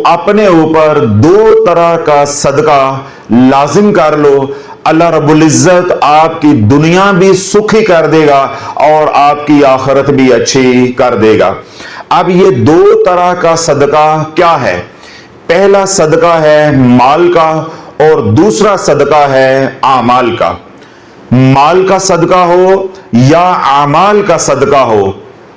अपने ऊपर दो तरह का सदका लाजिम कर लो। अल्लाह रब्बुल इज्जत आपकी दुनिया भी सुखी कर देगा और आपकी आखिरत भी अच्छी कर देगा। अब ये दो तरह का सदका क्या है? पहला सदका है माल का और दूसरा सदका है आमाल का। माल का सदका हो या आमाल का सदका हो,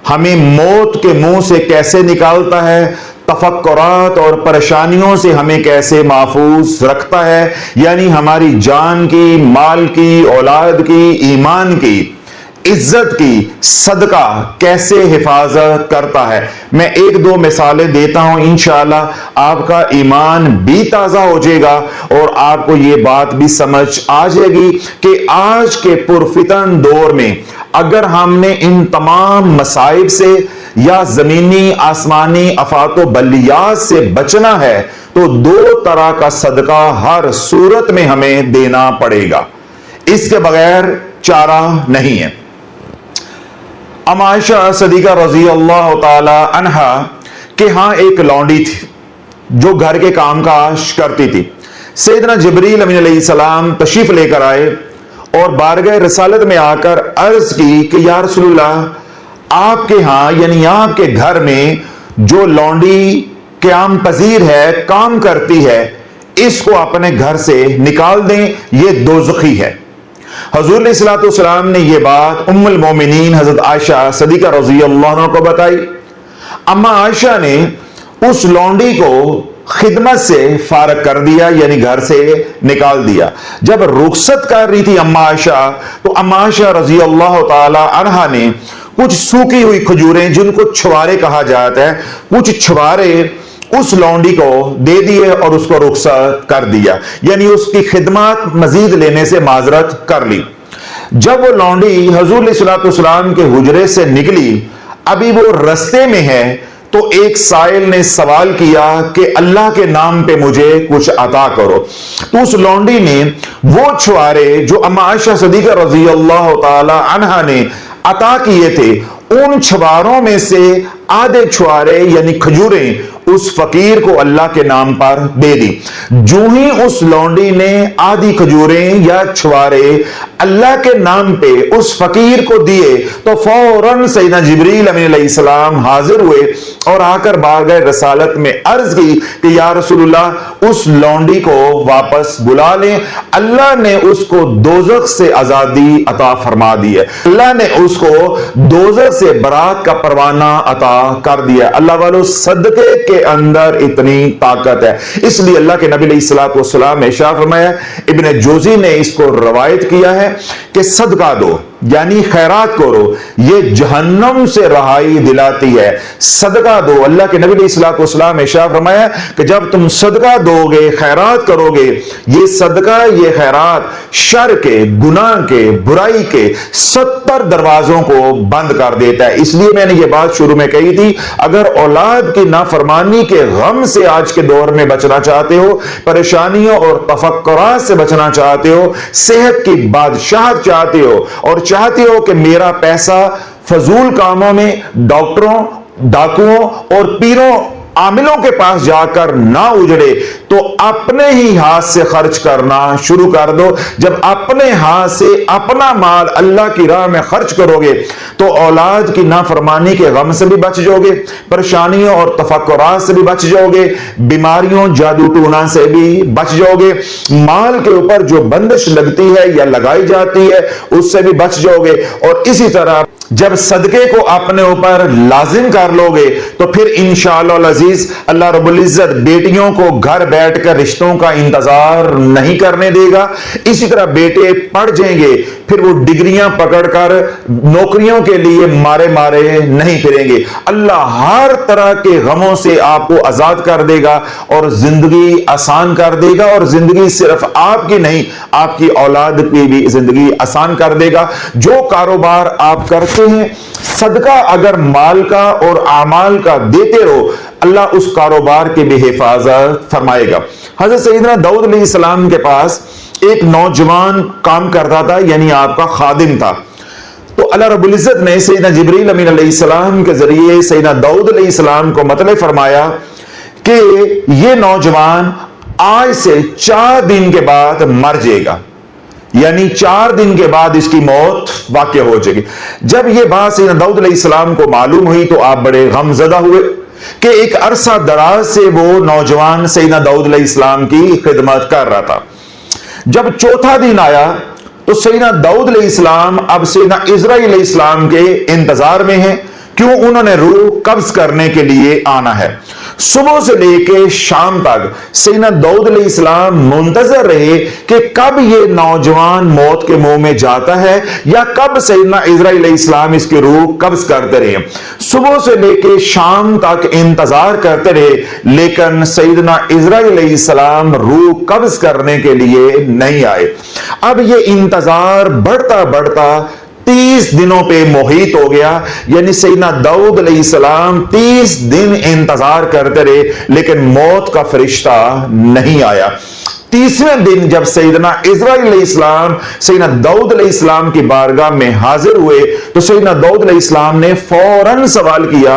हमें मौत के मुंह से कैसे निकालता है, तफक्कुरात और परेशानियों से हमें कैसे महफूज रखता है, यानी हमारी जान की, माल की, औलाद की, ईमान की, इज्जत की सदका कैसे हिफाजत करता है। मैं एक दो मिसालें देता हूं, इंशाअल्लाह आपका ईमान भी ताजा हो जाएगा और आपको यह बात भी समझ आ जाएगी कि आज के पुरफितन दौर में अगर हमने इन तमाम मसाइब से या जमीनी आसमानी अफातो बलियात से बचना है तो दो तरह का सदका हर सूरत में हमें देना पड़ेगा, इसके बगैर चारा नहीं है। आयशा सदीका रजी अल्लाह ताला अन्हा के यहां एक लौंडी थी जो घर के काम काज करती थी। सैयदना जिब्रील अलैहिस्सलाम तशरीफ लेकर आए और बारगाह रिसालत में आकर अर्ज की कि या रसूलल्लाह, आपके यहां यानी आपके घर में जो लौंडी क़याम पजीर है, काम करती है, इसको अपने घर से निकाल दें, ये दोज़खी है। हजूर अलैहिस्सलाम ने यह बात उम्मुल मोमिनीन हजरत आयशा सदीका रज़ी अल्लाह अन्हा को बताई। अम्मा आयशा ने उस लौंडी को खिदमत से फारग कर दिया, यानी घर से निकाल दिया। जब रुखसत कर रही थी अम्मा आयशा, तो अम्मा आयशा रज़ी अल्लाह ताला अन्हा ने कुछ सूखी हुई खजूरें, जिनको छुआरे कहा जाता है, कुछ छुआरे उस लौंडी को दे दिए और उसको रुखसत कर दिया, यानी उसकी खिदमत मजीद लेने से माजरत कर ली। जब वो लौंडी हजूर अलैहिस्सलाम के हुजरे से निकली, अभी वो रस्ते में है, तो एक साइल ने सवाल किया कि अल्लाह के नाम पे मुझे कुछ अता करो। तो उस लौंडी ने वो छुआरे जो अम्मा आयशा सदीका रज़ी अल्लाह ताला अन्हा ने अता किए थे, उन छुआरों में से आधे छुआरे यानी खजूरें उस फकीर को अल्लाह के नाम पर दे दी। जो ही उस लौंडी ने आधी खजूरें या छुआरे अल्लाह के नाम पे उस फकीर को दिए, तो फौरन सैयदना जिब्रील अलैहिस्सलाम हाजिर हुए और आकर बारगाह रसालत में अर्ज की कि या रसूलुल्लाह, उस लौंडी को वापस बुला लें, अल्लाह ने उसको दोजख से आजादी अता फरमा दी है, अल्लाह ने उसको दोजख से बरात का परवाना अता कर दिया। अल्लाह वालों, सदके के अंदर इतनी ताकत है, इसलिए अल्लाह के नबी अलैहिस्सलाम ने इरशाद फरमाया, इब्ने जोजी ने इसको रवायत किया है कि सदका दो यानी खैरात करो, ये जहन्नम से रहाई दिलाती है। सदका दो, अल्लाह के नबी अलैहिस्सलाम ने इरशाद फरमाया कि जब तुम सदका दोगे, खैरात करोगे, ये सदका, ये खैरात शर के, गुनाह के, बुराई के 70 दरवाजों को बंद कर देता है। इसलिए मैंने ये बात शुरू में कही थी, अगर औलाद की नाफरमानी के गम से आज के दौर में बचना चाहते हो, परेशानियों और तफक्कुरात से बचना चाहते हो, सेहत की बादशाहत चाहते हो और चाहते हो कि मेरा पैसा फजूल कामों में, डॉक्टरों, डाकुओं और पीरों आमिलों के पास जाकर ना उजड़े, तो अपने ही हाथ से खर्च करना शुरू कर दो। जब अपने हाथ से अपना माल अल्लाह की राह में खर्च करोगे तो औलाद की नाफरमानी के गम से भी बच जाओगे, परेशानियों और तफक्कुरात से भी बच जाओगे, बीमारियों, जादू टूना से भी बच जाओगे, माल के ऊपर जो बंदिश लगती है या लगाई जाती है उससे भी बच जाओगे। और इसी तरह जब सदके को अपने ऊपर लाजिम कर लोगे तो फिर इंशाअल्लाह अजीज अल्लाह रब्बुल इज्जत बेटियों को घर बैठकर रिश्तों का इंतजार नहीं करने देगा। इसी तरह बेटे पढ़ जाएंगे, फिर वो डिग्रियां पकड़कर नौकरियों के लिए मारे मारे नहीं फिरेंगे। अल्लाह हर तरह के गमों से आपको आजाद कर देगा और जिंदगी आसान कर देगा, और जिंदगी सिर्फ आपकी नहीं, आपकी औलाद की भी जिंदगी आसान कर देगा। जो कारोबार आप करते हैं, सदका अगर माल का और आमाल का देते रहो, अल्लाह उस कारोबार की भी हिफाजत फरमाएगा। हजरत सैयदना दाऊद अलैहिस्सलाम के पास एक नौजवान काम करता था, यानी आपका खादिम था। तो अल्लाह रब्बुल इज्जत ने सैयदना जिब्रील अलैहिस्सलाम के जरिए सैयदना दाऊद अलैहिस्सलाम को मतलब फरमाया कि ये नौजवान आज से 4 दिन के बाद मर जाएगा, यानी 4 दिन के बाद इसकी मौत वाक़या हो जाएगी। जब यह बात सैयदना दाऊद अलैहिस्सलाम को मालूम हुई तो आप बड़े गमज़दा हुए कि एक अरसा दराज से वो नौजवान सैयदना दाऊद अलैहिस्सलाम की खिदमत कर रहा था। जब चौथा दिन आया तो सैयदना दाऊद अलैहिस्सलाम अब सैयदना इज़राइल अलैहिस्सलाम के इंतजार में है, क्यों? उन्होंने रूह कब्ज करने के लिए आना है। सुबह से लेके शाम तक सैयदना दाऊद अलैहिस्सलाम मुंतजर रहे कि कब ये नौजवान मौत के मुंह में जाता है या कब सैयदना इज़राइल अलैहिस्सलाम इसकी रूह कब्ज करते रहे। सुबह से लेके शाम तक इंतजार करते रहे, लेकिन सैयदना इज़राइल अलैहिस्सलाम रूह कब्ज करने के लिए नहीं आए। अब ये इंतजार बढ़ता बढ़ता 30 दिनों पे मोहित हो गया, यानी सैयदना दाऊद अलैहिस्सलाम 30 दिन इंतजार करते रहे, लेकिन मौत का फरिश्ता नहीं आया। 30वें दिन जब सैयदना इज़राइल अलैहिस्सलाम सैयदना दाऊद अलैहिस्सलाम की बारगाह में हाजिर हुए तो सैयदना दाऊद अलैहिस्सलाम ने फौरन सवाल किया,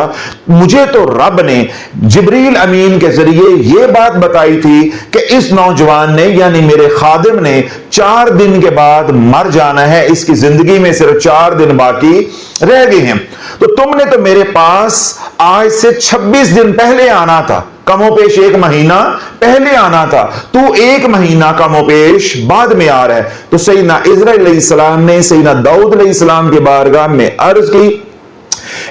मुझे तो रब ने जिब्रील अमीन के जरिए यह बात बताई थी कि इस नौजवान ने यानी मेरे खादिम ने 4 दिन के बाद मर जाना है, इसकी जिंदगी में सिर्फ 4 दिन बाकी रह गए हैं, तो तुमने तो मेरे पास आज से 26 दिन पहले आना था, कमोपेश 1 महीना पहले आना था, तू 1 महीना कमोपेश बाद में आ रहा है। तो सैयदना इज़राइल अलैहिस्सलाम ने सैयदना दाऊद अलैहिस्सलाम की बारगाह में अर्ज की,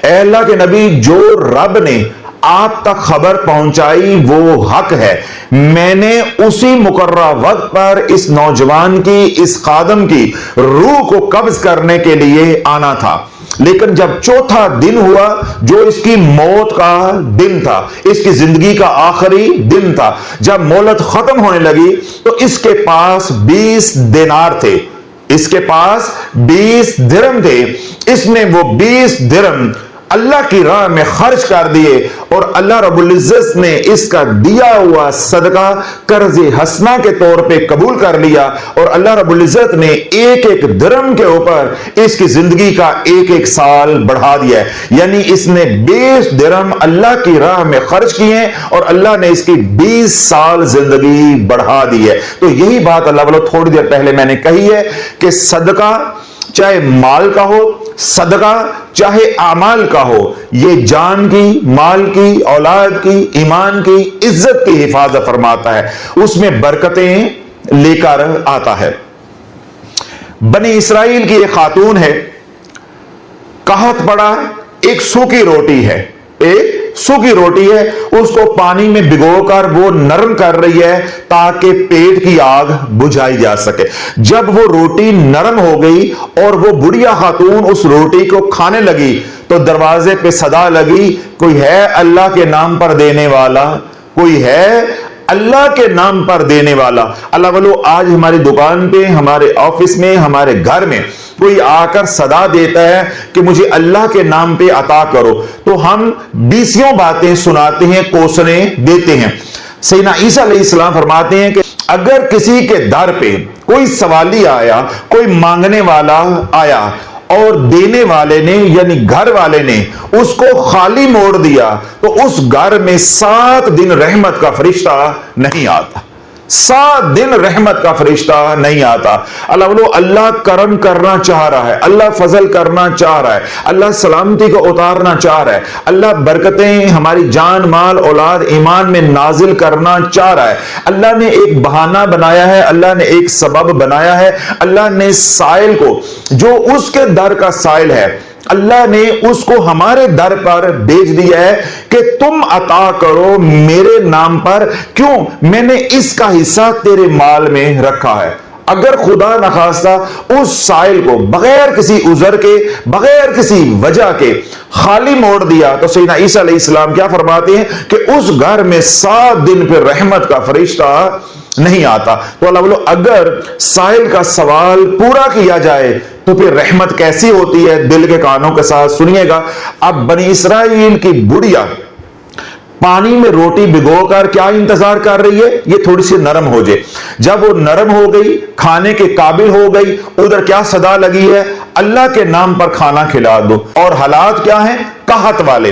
ऐ अल्लाह के नबी, जो रब ने आप तक खबर पहुंचाई वो हक है, मैंने उसी मुकर्रर वक्त पर इस नौजवान की, इस खादम की रूह को कब्ज करने के लिए आना था, लेकिन जब चौथा दिन हुआ जो इसकी मौत का दिन था, इसकी जिंदगी का आखिरी दिन था, जब मोहलत खत्म होने लगी तो इसके पास 20 दिनार थे, इसके पास 20 दिरहम थे। इसने वो 20 दिरहम अल्लाह की राह में खर्च कर दिए और अल्लाह रब्बुल इज्जत ने इसका दिया हुआ सदका कर्ज हसना के तौर पे कबूल कर लिया और अल्लाह रब्बुल इज्जत ने एक एक दिरहम के ऊपर इसकी जिंदगी का एक एक साल बढ़ा दिया है। यानी इसने 20 दिरहम अल्लाह की राह में खर्च किए और अल्लाह ने इसकी 20 साल जिंदगी बढ़ा दी है। तो यही बात अल्लाह वालों थोड़ी देर पहले मैंने कही है कि सदका चाहे माल का हो, सदका चाहे आमाल का हो, ये जान की, माल की, औलाद की, ईमान की, इज्जत की हिफाजत फरमाता है, उसमें बरकतें लेकर आता है। बनी इसराइल की एक खातून है, कहत पड़ा एक सूखी रोटी है, एक सूखी रोटी है, उसको पानी में भिगोकर वो नरम कर रही है ताकि पेट की आग बुझाई जा सके। जब वो रोटी नरम हो गई और वो बुढ़िया खातून उस रोटी को खाने लगी तो दरवाजे पे सदा लगी, कोई है अल्लाह के नाम पर देने वाला, कोई है अल्लाह के नाम पर देने वाला। अल्लाह वालों, आज हमारी दुकान पे, हमारे ऑफिस में, हमारे घर में कोई आकर सदा देता है कि मुझे अल्लाह के नाम पे अता करो, तो हम 20 बातें सुनाते हैं, कोसने देते हैं। सैयदना ईसा अलैहिस्सलाम फरमाते हैं कि अगर किसी के दर पे कोई सवाली आया, कोई मांगने वाला आया और देने वाले ने यानी घर वाले ने उसको खाली मोड़ दिया तो उस घर में 7 दिन रहमत का फरिश्ता नहीं आता, 7 दिन रहमत का फरिश्ता नहीं आता। अल्लाह बोलो, अल्लाह करम करना चाह रहा है, अल्लाह फजल करना चाह रहा है, अल्लाह सलामती को उतारना चाह रहा है, अल्लाह बरकतें हमारी जान, माल, औलाद, ईमान में नाजिल करना चाह रहा है। अल्लाह ने एक बहाना बनाया है, अल्लाह ने एक सबब बनाया है, अल्लाह ने साइल को, जो उसके दर का साइल है, अल्लाह ने उसको हमारे दर पर भेज दिया है कि तुम अता करो मेरे नाम पर, क्यों? मैंने इसका हिस्सा तेरे माल में रखा है। अगर खुदा नखास्ता उस साइल को बगैर किसी उजर के, बगैर किसी वजह के खाली मोड़ दिया तो सैयदना ईसा अलैहिस्सलाम क्या फरमाते हैं कि उस घर में 7 दिन फिर रहमत का फरिश्ता नहीं आता। तो अल्लाह बोलो, अगर साइल का सवाल पूरा किया जाए तो फिर रहमत कैसी होती है, दिल के कानों के साथ सुनिएगा। अब बनी इसराइल की बुढ़िया पानी में रोटी भिगोकर क्या इंतजार कर रही है, ये थोड़ी सी नरम हो जाए। जब वो नरम हो गई, खाने के काबिल हो गई, उधर क्या सदा लगी है, अल्लाह के नाम पर खाना खिला दो। और हालात क्या है, कहत वाले,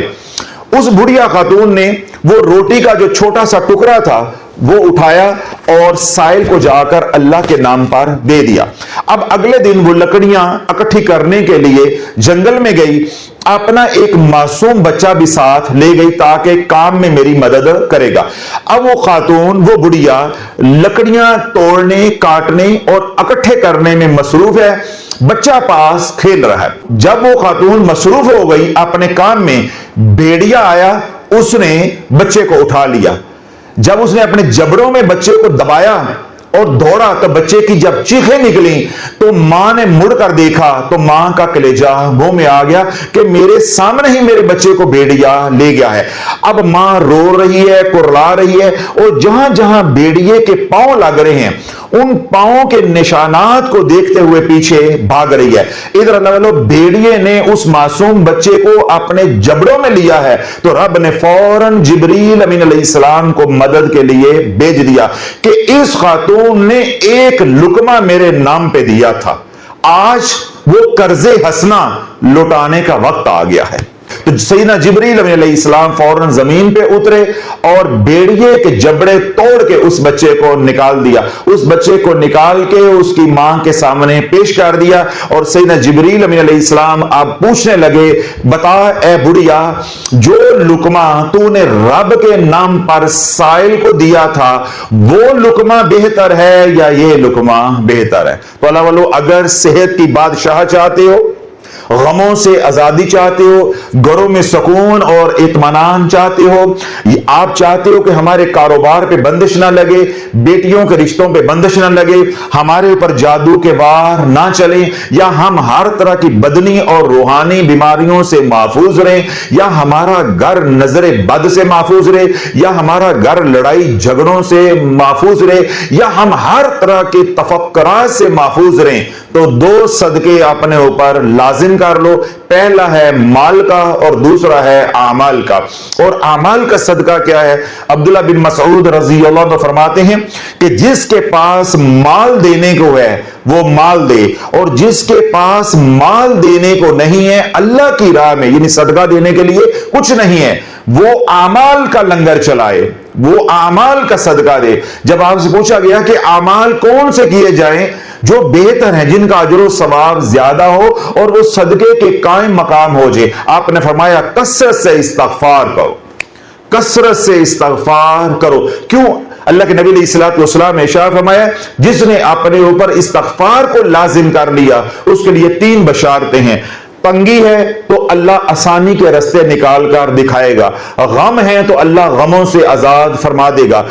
उस बुढ़िया खातून ने वो रोटी का जो छोटा सा टुकड़ा था वो उठाया और साइल को जाकर अल्लाह के नाम पर दे दिया। अब अगले दिन वो लकड़ियां इकट्ठी करने के लिए जंगल में गई, अपना एक मासूम बच्चा भी साथ ले गई ताकि काम में मेरी मदद करेगा। अब वो खातून, वो बुढ़िया लकड़ियां तोड़ने, काटने और इकट्ठे करने में मसरूफ है, बच्चा पास खेल रहा है। जब वो खातून मसरूफ हो गई अपने काम में, भेड़िया आया, उसने बच्चे को उठा लिया। जब उसने अपने जबड़ों में बच्चे को दबाया और दौड़ा तो बच्चे की जब चीखें निकली तो मां ने मुड़कर देखा तो मां का कलेजा मुंह में आ गया कि मेरे सामने ही मेरे बच्चे को भेड़िया ले गया है। अब मां रो रही है, कुर्रा रही है और जहां जहां भेड़िए के पांव लग रहे हैं उन पांवों के निशानात को देखते हुए पीछे भाग रही है। इधर अल्लाह वालों, भेड़िए ने उस मासूम बच्चे को अपने जबड़ों में लिया है तो रब ने फौरन जिब्रील अमीन अलैहिस्सलाम को मदद के लिए भेज दिया कि इस खातून ने एक लुकमा मेरे नाम पे दिया था, आज वो कर्जे हसना लौटाने का वक्त आ गया है। तो सैयदना जिब्रील अलैहिस्सलाम फौरन जमीन पे उतरे और भेड़िए के जबड़े तोड़ के उस बच्चे को निकाल दिया। उस बच्चे को निकाल के उसकी मां के सामने पेश कर दिया और सैयदना जिब्रील अलैहिस्सलाम अब पूछने लगे, बता ए बुढ़िया, जो लुकमा तूने रब के नाम पर साइल को दिया था वो लुकमा बेहतर है या ये लुकमा बेहतर है? तो अल्लाह वालों, अगर सेहत की बादशाह चाहते हो, गमों से आजादी चाहते हो, घरों में सुकून और इत्मीनान चाहते हो, आप चाहते हो कि हमारे कारोबार पे बंदिश ना लगे, बेटियों के रिश्तों पे बंदिश ना लगे, हमारे ऊपर जादू के वार ना चले, या हम हर तरह की बदनी और रूहानी बीमारियों से महफूज रहें, या हमारा घर नजरे बद से महफूज रहे, या हमारा घर लड़ाई झगड़ों से महफूज रहे, या हम हर तरह के तफक्कुरात से महफूज रहें, तो दो सदके अपने ऊपर लाजिम कर लो। पहला है माल का और दूसरा है आमाल का। और आमाल का सदका क्या है? अब्दुल्लाह बिन मसऊद रजी अल्लाह अन्हु फरमाते हैं कि जिसके पास माल देने को है वो माल दे, और जिसके पास माल देने को नहीं है, अल्लाह की राह में यानी सदका देने के लिए कुछ नहीं है, वो आमाल का लंगर चलाए, वो आमाल का सदका दे। जब आपसे पूछा गया कि आमाल कौन से किए जाएं जो बेहतर हैं, जिनका अजर सवाब ज्यादा हो और वो सदके के कायम मकाम हो जाए, आपने फरमाया कसरत से इस्तगफार करो, कसरत से इस्तगफार करो। क्यों? अल्लाह के नबी अलैहिस्सलातु वस्सलाम ने इरशाद फरमाया, जिसने अपने ऊपर इस्तगफार को लाजिम कर लिया उसके लिए 3 बशारतें हैं। तंगी है तो अल्लाह आसानी के रास्ते निकाल कर दिखाएगा, गम है तो अल्लाह गमों से आजाद फरमा देगा,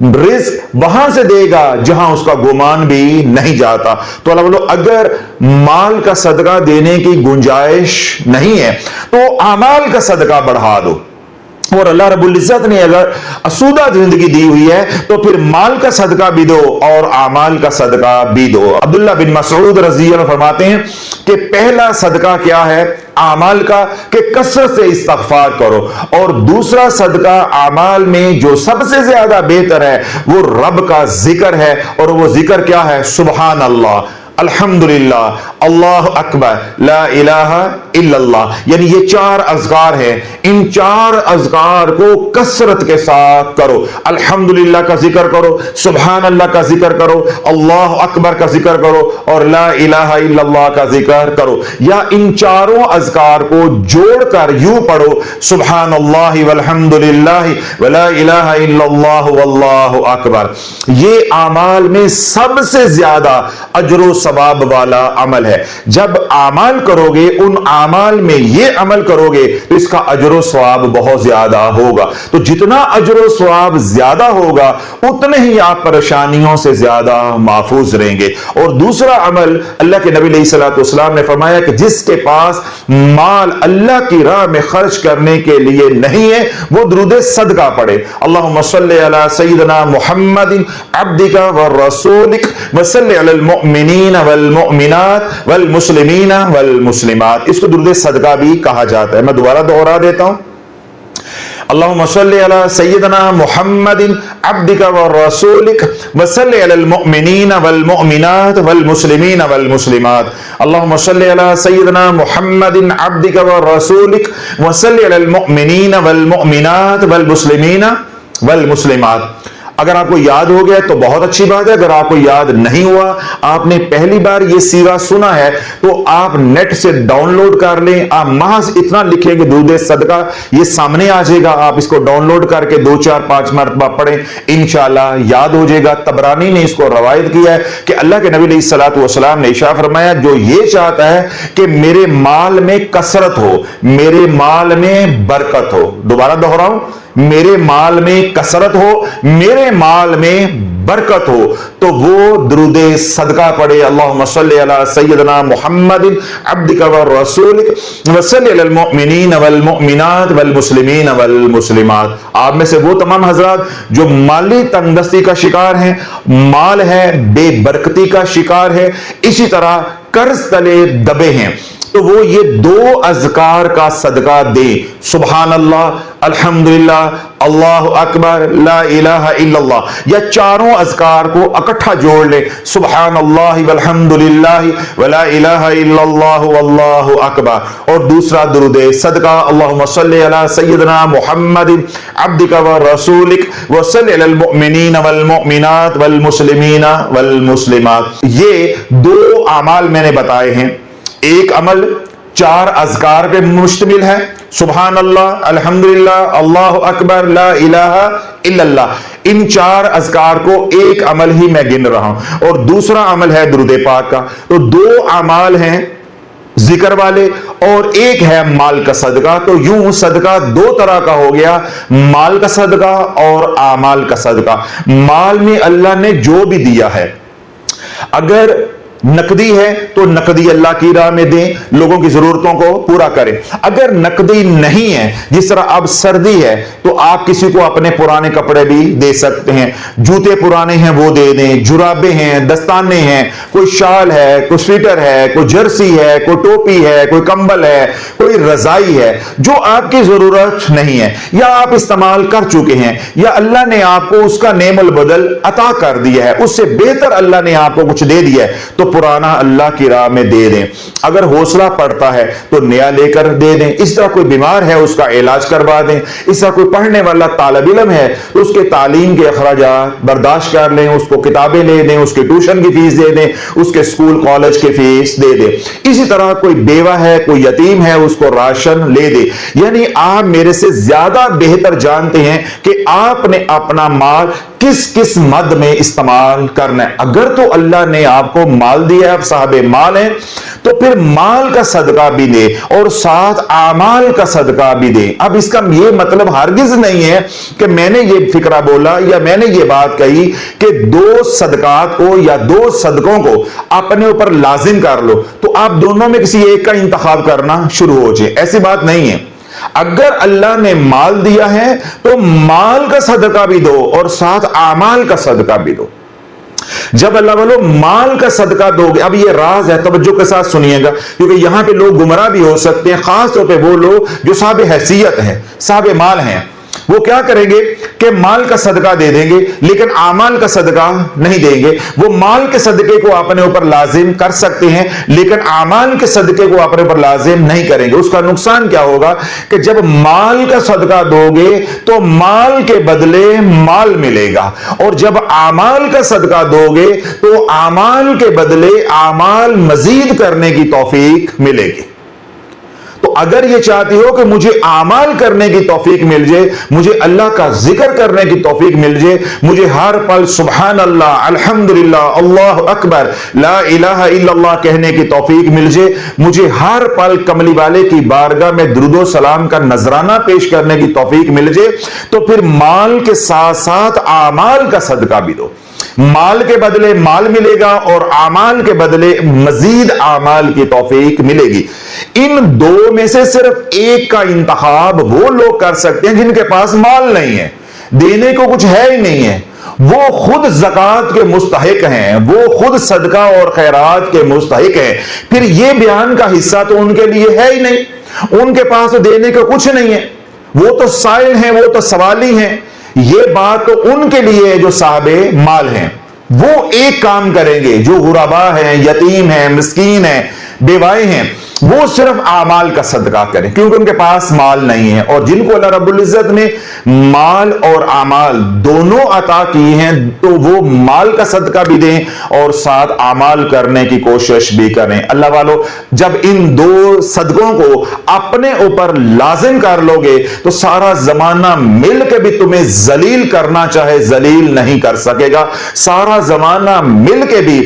रिज़्क वहां से देगा जहां उसका गुमान भी नहीं जाता। तो अल्लाह बोलो, अगर माल का सदका देने की गुंजाइश नहीं है तो आमाल का सदका बढ़ा दो। और अल्लाह रब्बुल इज्जत ने अगर असूदा जिंदगी दी हुई है तो फिर माल का सदका भी दो और आमाल का सदका भी दो। अब्दुल्लाह बिन मसऊद रज़ी अल्लाह अन्हु फरमाते हैं कि पहला सदका क्या है आमाल का, कि कसरत से इस्तगफार करो, और दूसरा सदका आमाल में जो सबसे ज्यादा बेहतर है वो रब का जिक्र है, और वो जिक्र क्या है? सुबहान अल्लाह, अल्हम्दुलिल्लाह, अल्लाह अकबर, ला इलाहा इल्लल्लाह। यानी ये 4 अज़कार हैं, इन 4 अज़कार को कसरत के साथ करो। अल्हम्दुलिल्लाह का जिक्र करो, सुभान अल्लाह का जिक्र करो, अल्लाह अकबर का जिक्र करो और ला इलाहा इल्लल्लाह का जिक्र करो। या इन चारों अज़कार को जोड़कर यूं पढ़ो, सुभान अल्लाह वल्हम्दुलिल्लाह वला इलाहा इल्लल्लाह वल्लाहु अकबर। ये आमाल में सबसे ज्यादा अजर सवाब वाला अमल है। जब आमाल करोगे, उन आमाल में ये अमल करोगे तो इसका अजर सवाब बहुत ज्यादा होगा। तो जितना अजर सवाब ज्यादा होगा उतने ही आप परेशानियों से ज्यादा महफूज रहेंगे। और दूसरा अमल अल्लाह के नबी सल्लल्लाहु अलैहि वसल्लम ने फरमाया कि जिसके पास माल अल्लाह की राह में खर्च करने के लिए नहीं है वो दुरूद सदका पढ़े। अल्लाहुम्मा सल्ली अला सय्यिदना मुहम्मदिन अब्दिका व रसूलिक व सल्ली अलल मुमिनीन वल मुमिनात वल मुस्लिमीन वल मुस्लिमात। इसको दुरूद सदका भी कहा जाता है। मैं दोबारा दोहरा देता हूं, अल्लाहुम्मा सल्लि अला सय्यिदना मुहम्मदिन अब्दिका व रसूलिक व सल्लि अलल मुमिनीन वल मुमिनात वल मुस्लिमीन वल मुस्लिमात। अल्लाहुम्मा सल्लि अला सय्यिदना मुहम्मदिन अब्दिका व रसूलिक व सल्लि अलल मुमिनीन वल मुमिनात वल मुस्लिमीन वल मुस्लिमात। अगर आपको याद हो गया तो बहुत अच्छी बात है। अगर आपको याद नहीं हुआ, आपने पहली बार ये सीगा सुना है, तो आप नेट से डाउनलोड कर लें। आप महज इतना लिखेंगे दुरूद सदका, ये सामने आ जाएगा। आप इसको डाउनलोड करके 2 4 5 मरतबा पढ़ें, इंशाअल्लाह याद हो जाएगा। तबरानी ने इसको रवायत किया है कि अल्लाह के नबी अलैहिस्सलातु वस्सलाम ने इरशाद फरमाया, जो ये चाहता है कि मेरे माल में कसरत हो, मेरे माल में बरकत हो, दोबारा दोहराऊं, मेरे माल में कसरत हो, मेरे माल में बरकत हो, तो वो दुरूद सदका पढ़े। अल्लाहुम्मा सल्लि अला सय्यिदना मुहम्मदिन अब्दिका व रसूलिक व सल्लि अलल मुमिनीन वल मुमिनात वल मुस्लिमीन वल मुस्लिमात। आप में से वो तमाम हजरात जो माली तंगदस्ती का शिकार हैं, माल है बेबरकती का शिकार है, इसी तरह कर्ज तले दबे हैं, तो वो ये 2 अज़कार का सदका दे। सुभान अल्लाह, अल्हम्दुलिल्लाह, अल्लाहु अकबर, ला इलाहा इल्लल्लाह, या चारों अज़कार को इकट्ठा जोड़ ले। सुभान अल्लाह वल्हम्दुलिल्लाह वला इलाहा इल्लल्लाह वल्लाहु अकबर। और दूसरा दुरूद सदका, अल्लाहुम्मा सल्लि अला सय्यिदना मुहम्मदिन अब्दिका व रसूलिक व सल्लि अलल मुमिनीन वल मुमिनात वल मुस्लिमीन वल मुस्लिमात। ये 2 अमाल मैंने बताए हैं। एक अमल 4 अज़कार पे मुश्तमिल है, सुभान अल्लाह, अल्हम्दुलिल्लाह, अल्लाहु अकबर, ला इलाहा इल्लल्लाह। इन 4 अज़कार को एक अमल ही मैं गिन रहा हूं, और दूसरा अमल है दुरूद पाक का। तो 2 अमाल हैं जिक्र वाले, और एक है माल का सदका। तो यूं सदका 2 तरह का हो गया, माल का सदका और आमाल का सदका। माल में अल्लाह ने जो भी दिया है, अगर नकदी है तो नकदी अल्लाह की राह में दें, लोगों की जरूरतों को पूरा करें। अगर नकदी नहीं है, जिस तरह अब सर्दी है, तो आप किसी को अपने पुराने कपड़े भी दे सकते हैं, जूते पुराने हैं वो दे दें, जुराबे हैं, दस्ताने हैं, कोई शाल है, कोई स्वेटर है, कोई जर्सी है, कोई टोपी है, कोई कंबल है, कोई रजाई है, जो आपकी जरूरत नहीं है या आप इस्तेमाल कर चुके हैं, या अल्लाह ने आपको उसका नेमल बदल अता कर दिया है, उससे बेहतर अल्लाह ने आपको कुछ दे दिया है, तो पुराना अल्लाह की राह में दे दें। अगर हौसला पड़ता है तो नया लेकर दे दें। इस तरह कोई बीमार है उसका इलाज करवा दें। इस तरह कोई पढ़ने वाला तालिब इल्म है तो उसके तालीम के अखराजात बर्दाश्त कर लें, उसको किताबें ले दें, उसके ट्यूशन की फीस दे दें, उसके स्कूल कॉलेज की फीस दे दें। इसी तरह कोई बेवा है, कोई यतीम है, उसको राशन ले दे। यानी आप मेरे से ज्यादा बेहतर जानते हैं कि आपने अपना माल किस किस मद में इस्तेमाल करना है। अगर तो अल्लाह ने आपको माल दिया, आप साहबे माल हैं, तो फिर माल का सदका भी दे और साथ आमाल का सदका भी दे। अब इसका यह मतलब हरगिज नहीं है कि मैंने ये फिक्रा बोला या मैंने ये बात कही कि 2 सदकात को या 2 सदकों को अपने ऊपर लाजिम कर लो तो आप दोनों में किसी एक का इंतखाब करना शुरू हो जाए। ऐसी बात नहीं है। अगर अल्लाह ने माल दिया है तो माल का सदका भी दो और साथ आमाल का सदका भी दो। जब अल्लाह वालों माल का सदका दोगे, अब ये राज है, तवज्जो के साथ सुनिएगा, क्योंकि यहां पे लोग गुमराह भी हो सकते हैं, खास तौर पे वो लोग जो साहब हैसियत है, साहब माल हैं। वो क्या करेंगे कि माल का सदका दे देंगे लेकिन आमाल का सदका नहीं देंगे। वो माल के सदके को अपने ऊपर लाजिम कर सकते हैं लेकिन आमाल के सदके को अपने ऊपर लाजिम नहीं करेंगे। उसका नुकसान क्या होगा कि जब माल का सदका दोगे तो माल के बदले माल मिलेगा, और जब आमाल का सदका दोगे तो आमाल के बदले आमाल मजीद करने की तौफीक मिलेगी। तो अगर ये चाहती हो कि मुझे आमाल करने की तौफीक मिल जाए, मुझे अल्लाह का जिक्र करने की तौफीक मिल जाए, मुझे हर पल सुभान अल्लाह, अल्हम्दुलिल्लाह, अल्लाहु अकबर, ला इलाहा इल्लल्लाह कहने की तौफीक मिल जाए, मुझे हर पल कमली वाले की बारगाह में दुरूद सलाम का नजराना पेश करने की तौफीक मिल जाए, तो फिर माल के साथ साथ आमाल का सदका भी दो। माल के बदले माल मिलेगा और आमाल के बदले मजीद आमाल की तौफीक मिलेगी। इन 2 में से सिर्फ एक का इंतखाब वो लोग कर सकते हैं जिनके पास माल नहीं है, देने को कुछ है ही नहीं है, वो खुद ज़कात के मुस्तहिक हैं, वो खुद सदका और खैरात के मुस्तहिक हैं। फिर ये बयान का हिस्सा तो उनके लिए है ही नहीं, उनके पास तो देने को कुछ नहीं है। वो तो साइल हैं, वो तो सवाली हैं। ये बात तो उनके लिए है जो साहबे माल हैं। वो एक काम करेंगे, जो गुरबा हैं, यतीम हैं, मिस्कीन हैं, बेवाए हैं, वो सिर्फ आमाल का सदका करें, क्योंकि उनके पास माल नहीं है। और जिनको अल्लाह रब्बुल इज्जत ने माल और आमाल दोनों अता किए हैं, तो वो माल का सदका भी दें और साथ आमाल करने की कोशिश भी करें। अल्लाह वालों, जब इन दो सदकों को अपने ऊपर लाजिम कर लोगे तो सारा जमाना मिल के भी तुम्हें जलील करना चाहे जलील नहीं कर सकेगा। सारा जमाना मिल के भी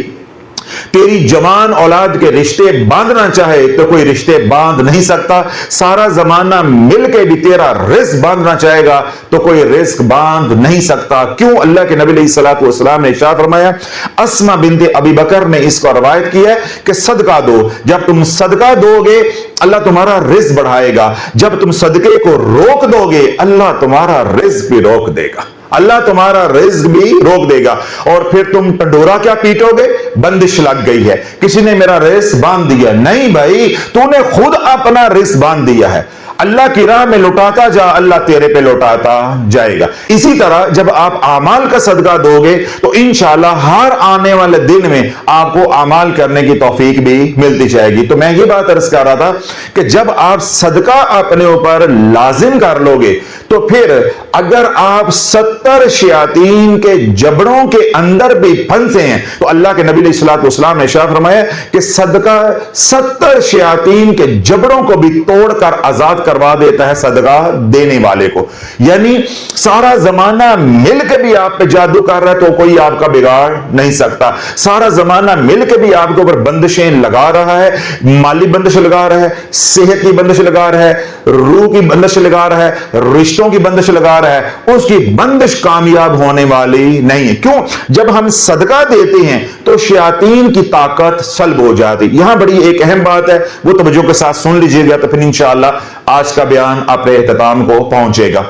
तेरी जवान औलाद के रिश्ते बांधना चाहे तो कोई रिश्ते बांध नहीं सकता। सारा जमाना मिलकर भी तेरा रिस्क बांधना चाहेगा तो कोई रिस्क बांध नहीं सकता। क्यों? अल्लाह के नबी सल्लल्लाहु अलैहि वसल्लम ने इरशाद फरमाया, अस्मा बिन्ते अबी बकर ने इसको रवायत किया है कि सदका दो, जब तुम सदका दोगे अल्लाह तुम्हारा रिस्क बढ़ाएगा, जब तुम सदके को रोक दोगे अल्लाह तुम्हारा रिस्क भी रोक देगा, अल्लाह तुम्हारा रिज्क भी रोक देगा। और फिर तुम टंडोरा क्या पीटोगे? बंदिश लग गई है, किसी ने मेरा रिस्क बांध दिया। नहीं भाई, तूने खुद अपना रिस्क बांध दिया है। अल्लाह की राह में लौटाता जा, अल्लाह तेरे पे लौटाता जाएगा। इसी तरह जब आप आमाल का सदका दोगे तो इंशाअल्लाह हर आने वाले दिन में आपको आमाल करने की तौफीक भी मिलती जाएगी। तो मैं ये बात अर्ज कर रहा था कि जब आप सदका अपने ऊपर लाजिम कर लोगे तो फिर अगर आप 70 शयातीन के जबड़ों के अंदर भी फंसे हैं तो अल्लाह के नबी सल्लल्लाहु अलैहि वसल्लम ने इरशाद फरमाया कि सदका 70 शयातीन के जबड़ों को भी तोड़कर आजाद करवा देता है सदका देने वाले को। यानी सारा जमाना मिलकर भी आप पे जादू कर रहा है तो कोई आपका बिगाड़ नहीं सकता। सारा जमाना मिलकर भी आपके ऊपर बंदिशें लगा रहा है, माली बंदिश लगा रहा है, सेहत की बंदिश लगा रहा है, रूह की बंदिश लगा रहा है, रिश्तों की बंदिश लगा रहा है, उसकी बंदिश कामयाब होने वाली नहीं है। क्यों? जब हम सदका देते हैं तो शयातीन की ताकत सल्ब हो जाती। यहां बड़ी एक अहम बात है, वो तवज्जो के साथ सुन लीजिएगा तो फिर इंशाअल्लाह आज का बयान अपने इख्तिताम को पहुंचेगा।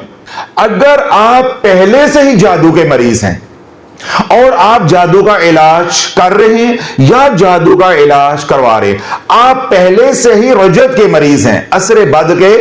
अगर आप पहले से ही जादू के मरीज हैं और आप जादू का इलाज कर रहे हैं या जादू का इलाज करवा रहे हैं, आप पहले से ही रजत के मरीज हैं, असरे बद के